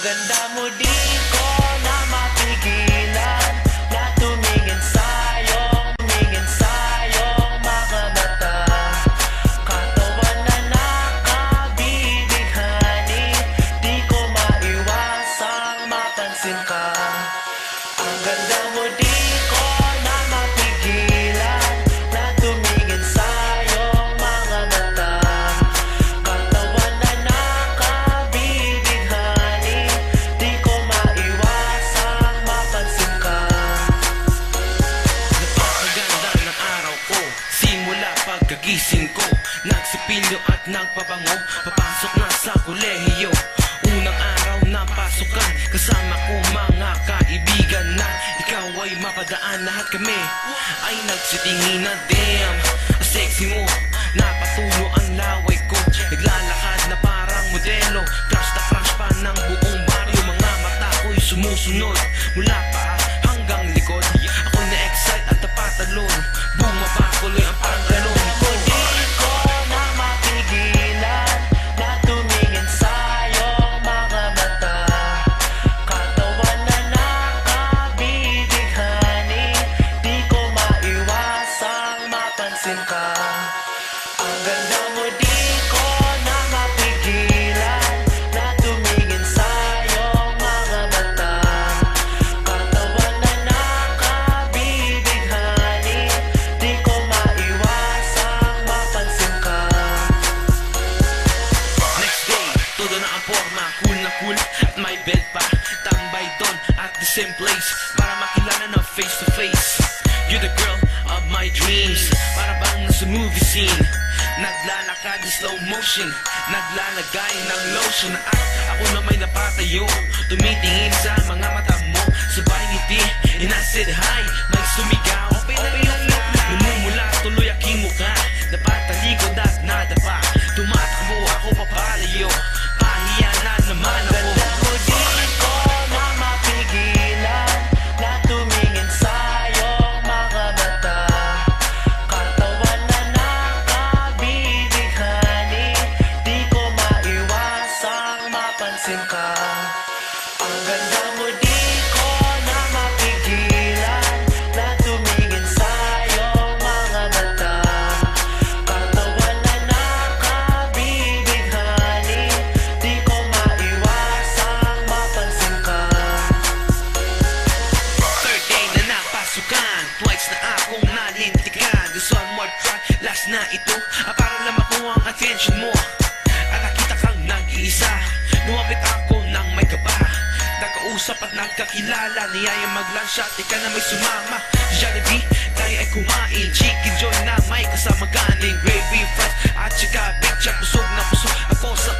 ganda mo di ko na mapigilan na tumingin sa'yo mga mata. Katawan na nakabibighani, di ko maiwasang mapansin ka. Ang ganda mo di ko na mapigilan na tumingin sa'yo mga mata. Katawan na nakabibighani, di ko maiwasang mapansin ka. Napakaganda ng araw ko, simula pagkagising ko. Nagsipilyo at nagpabango, papasok na sa kolehiyo. Unang araw ng pasukan, kasama ko mga kaibigan na ikaw ay mapadaan. Lahat kami ay nagsitingin na damn, ang sexy mo, napatulo ang laway ko. Naglalakad na parang modelo, crush na crush pa ng buong baryo. Mga mata ko'y sumusunod, mula pa hanggang likod. Ako'y na-excite at napatalon, bumabatuloy ang pantalon ko. Di ko na mapigilan na tumingin sa'yo mga mata. Katawan na nakabibighani, di ko maiwasang mapansin ka. Ang ganda mo di ko na mapigilan na tumingin sa'yo mga mata. Katawan na nakabibighani, di ko maiwasang mapansin ka. Next day, todo na ang forma, cool na cool at may belt pa. Tambay doon at the same place para makilala na face to face. You're the girl of my dreams, para bang nasa movie scene. Naglalakad in slow motion, naglalagay ng lotion. At ako na may napatayo, tumitingin sa mga mata mo. Sabay ngiti, and I said hi, may sumigaw. Lumumula tuloy aking mukha, napatalikod at nadapa. Tumatakbo ako papalayo, pahiya na naman ako. Ganda mo di ko na mapigilan na tumingin sa'yo mga mata. Katawan na nakabibighani, di ko maiwasang mapansin ka. Ang ganda mo di ko na mapigilan na tumingin sa'yo mga mata. Katawan na nakabibighani, di ko maiwasang mapansin ka. Third day na napasukan, twice na akong nalintikan. This one more try, last na ito, para lang makuha ang attention mo. At nakita kang nag-iisa, lumapit ako ng may kaba. Nakausap at nagkakilala, niyaya mag-lunch at ika na may sumama. Jollibee, tayo ay kumain, chicken joy na may kasama kaning gravy fries at saka big chop, busog na busog ako sa